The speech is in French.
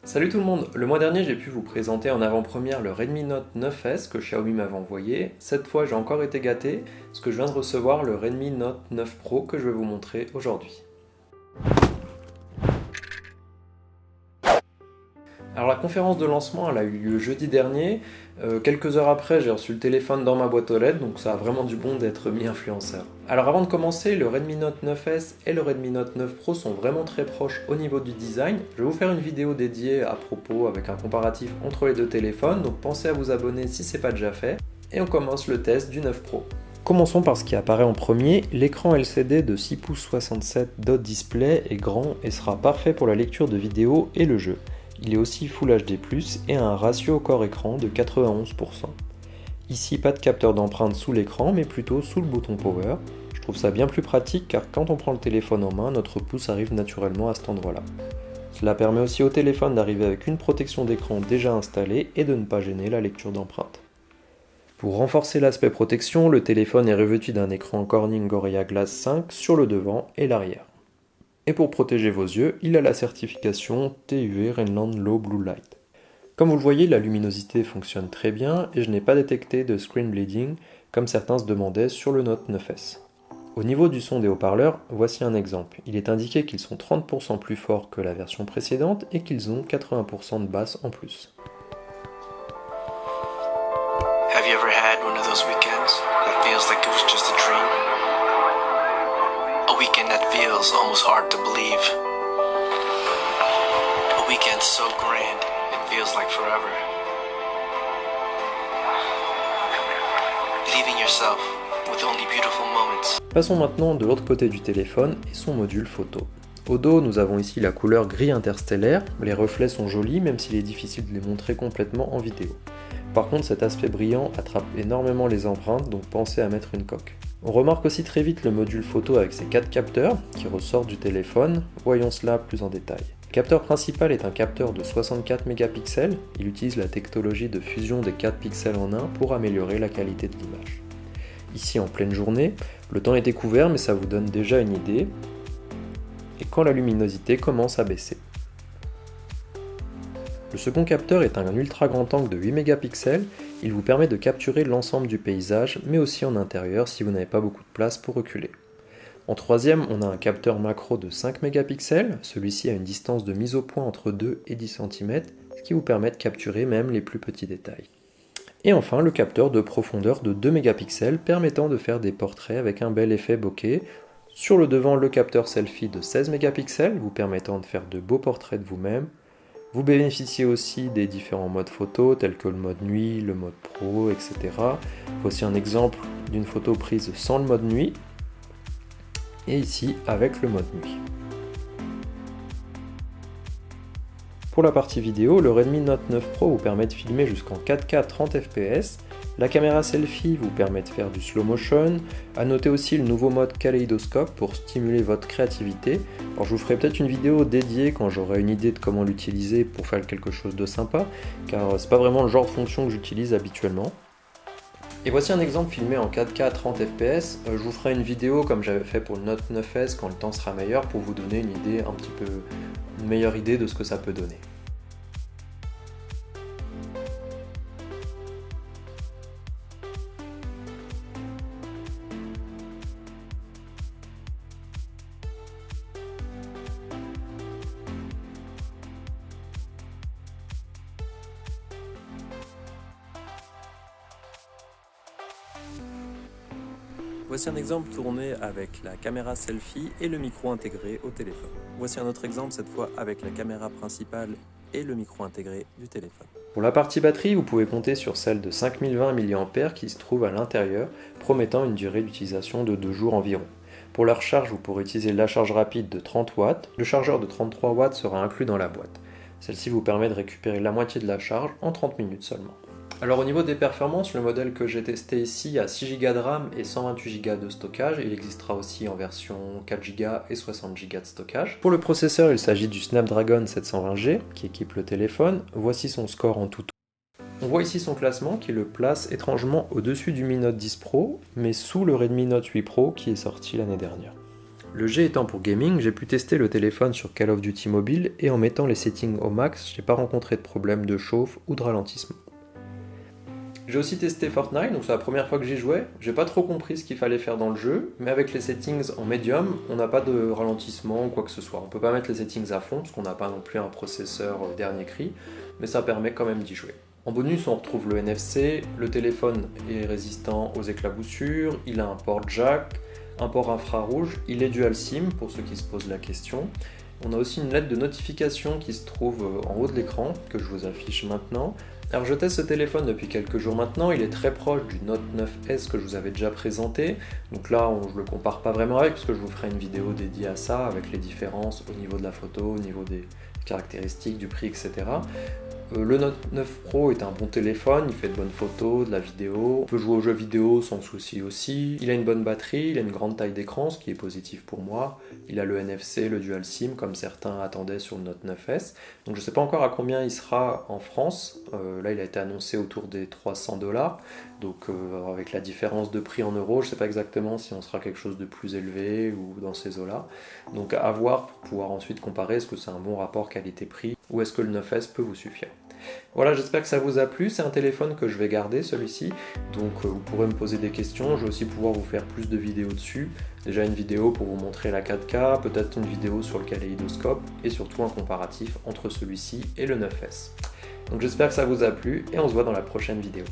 Salut tout le monde, le mois dernier j'ai pu vous présenter en avant-première le Redmi Note 9S que Xiaomi m'avait envoyé. Cette fois j'ai encore été gâté, parce que je viens de recevoir le Redmi Note 9 Pro que je vais vous montrer aujourd'hui. Alors la conférence de lancement elle a eu lieu jeudi dernier, quelques heures après j'ai reçu le téléphone dans ma boîte aux lettres, donc ça a vraiment du bon d'être mi-influenceur. Alors avant de commencer, le Redmi Note 9S et le Redmi Note 9 Pro sont vraiment très proches au niveau du design. Je vais vous faire une vidéo dédiée à propos avec un comparatif entre les deux téléphones, donc pensez à vous abonner si ce n'est pas déjà fait. Et on commence le test du 9 Pro. Commençons par ce qui apparaît en premier, l'écran LCD de 6 pouces 67 dot display est grand et sera parfait pour la lecture de vidéos et le jeu. Il est aussi Full HD+, et a un ratio corps-écran de 91%. Ici, pas de capteur d'empreinte sous l'écran, mais plutôt sous le bouton Power. Je trouve ça bien plus pratique car quand on prend le téléphone en main, notre pouce arrive naturellement à cet endroit-là. Cela permet aussi au téléphone d'arriver avec une protection d'écran déjà installée et de ne pas gêner la lecture d'empreinte. Pour renforcer l'aspect protection, le téléphone est revêtu d'un écran Corning Gorilla Glass 5 sur le devant et l'arrière. Et pour protéger vos yeux, il a la certification TUV Rheinland Low Blue Light. Comme vous le voyez, la luminosité fonctionne très bien et je n'ai pas détecté de screen bleeding comme certains se demandaient sur le Note 9S. Au niveau du son des haut-parleurs, voici un exemple. Il est indiqué qu'ils sont 30% plus forts que la version précédente et qu'ils ont 80% de basse en plus. Have you ever had one of those weekends that feels like it was just a dream? A weekend that feels almost hard to believe. A weekend so grand, it feels like forever. Leaving yourself with only beautiful moments. Passons maintenant de l'autre côté du téléphone et son module photo. Au dos, nous avons ici la couleur gris interstellaire. Les reflets sont jolis même s'il est difficile de les montrer complètement en vidéo. Par contre, cet aspect brillant attrape énormément les empreintes, donc pensez à mettre une coque. On remarque aussi très vite le module photo avec ses 4 capteurs qui ressortent du téléphone. Voyons cela plus en détail. Le capteur principal est un capteur de 64 mégapixels. Il utilise la technologie de fusion des 4 pixels en un pour améliorer la qualité de l'image. Ici en pleine journée, le temps est découvert mais ça vous donne déjà une idée. Et quand la luminosité commence à baisser. Le second capteur est un ultra grand angle de 8 mégapixels, il vous permet de capturer l'ensemble du paysage, mais aussi en intérieur si vous n'avez pas beaucoup de place pour reculer. En troisième, on a un capteur macro de 5 mégapixels, celui-ci a une distance de mise au point entre 2 et 10 cm, ce qui vous permet de capturer même les plus petits détails. Et enfin, le capteur de profondeur de 2 mégapixels permettant de faire des portraits avec un bel effet bokeh. Sur le devant, le capteur selfie de 16 mégapixels, vous permettant de faire de beaux portraits de vous-même. Vous bénéficiez aussi des différents modes photo tels que le mode nuit, le mode pro, etc. Voici un exemple d'une photo prise sans le mode nuit et ici avec le mode nuit. Pour la partie vidéo, le Redmi Note 9 Pro vous permet de filmer jusqu'en 4K 30 fps. La caméra selfie vous permet de faire du slow motion. A noter aussi le nouveau mode kaléidoscope pour stimuler votre créativité. Alors je vous ferai peut-être une vidéo dédiée quand j'aurai une idée de comment l'utiliser pour faire quelque chose de sympa, car c'est pas vraiment le genre de fonction que j'utilise habituellement. Et voici un exemple filmé en 4K 30 fps. Je vous ferai une vidéo comme j'avais fait pour le Note 9S quand le temps sera meilleur pour vous donner une meilleure idée de ce que ça peut donner. Voici un exemple tourné avec la caméra selfie et le micro intégré au téléphone. Voici un autre exemple, cette fois avec la caméra principale et le micro intégré du téléphone. Pour la partie batterie, vous pouvez compter sur celle de 5020 mAh qui se trouve à l'intérieur, promettant une durée d'utilisation de 2 jours environ. Pour la recharge, vous pourrez utiliser la charge rapide de 30 watts. Le chargeur de 33 watts sera inclus dans la boîte. Celle-ci vous permet de récupérer la moitié de la charge en 30 minutes seulement. Alors au niveau des performances, le modèle que j'ai testé ici a 6 Go de RAM et 128 Go de stockage. Il existera aussi en version 4 Go et 60 Go de stockage. Pour le processeur, il s'agit du Snapdragon 720G qui équipe le téléphone. Voici son score en tout. On voit ici son classement qui le place étrangement au-dessus du Mi Note 10 Pro, mais sous le Redmi Note 8 Pro qui est sorti l'année dernière. Le G étant pour gaming, j'ai pu tester le téléphone sur Call of Duty Mobile et en mettant les settings au max, j'ai pas rencontré de problème de chauffe ou de ralentissement. J'ai aussi testé Fortnite, donc c'est la première fois que j'y jouais. J'ai pas trop compris ce qu'il fallait faire dans le jeu, mais avec les settings en medium, on n'a pas de ralentissement ou quoi que ce soit. On peut pas mettre les settings à fond, parce qu'on n'a pas non plus un processeur dernier cri, mais ça permet quand même d'y jouer. En bonus, on retrouve le NFC, le téléphone est résistant aux éclaboussures, il a un port jack, un port infrarouge, il est dual SIM pour ceux qui se posent la question. On a aussi une lettre de notification qui se trouve en haut de l'écran, que je vous affiche maintenant. Alors je teste ce téléphone depuis quelques jours maintenant, il est très proche du Note 9S que je vous avais déjà présenté. Donc là, je ne le compare pas vraiment avec, parce que je vous ferai une vidéo dédiée à ça, avec les différences au niveau de la photo, au niveau des caractéristiques, du prix, etc. Le Note 9 Pro est un bon téléphone, il fait de bonnes photos, de la vidéo, on peut jouer aux jeux vidéo sans souci aussi, il a une bonne batterie, il a une grande taille d'écran, ce qui est positif pour moi, il a le NFC, le Dual SIM comme certains attendaient sur le Note 9S, donc je ne sais pas encore à combien il sera en France, là il a été annoncé autour des 300$, donc avec la différence de prix en euros, je ne sais pas exactement si on sera quelque chose de plus élevé ou dans ces eaux-là, donc à voir pour pouvoir ensuite comparer, est-ce que c'est un bon rapport qualité-prix ou est-ce que le 9S peut vous suffire. Voilà, j'espère que ça vous a plu, c'est un téléphone que je vais garder celui-ci, donc vous pourrez me poser des questions, je vais aussi pouvoir vous faire plus de vidéos dessus, déjà une vidéo pour vous montrer la 4K, peut-être une vidéo sur le kaléidoscope, et surtout un comparatif entre celui-ci et le 9S. Donc j'espère que ça vous a plu, et on se voit dans la prochaine vidéo.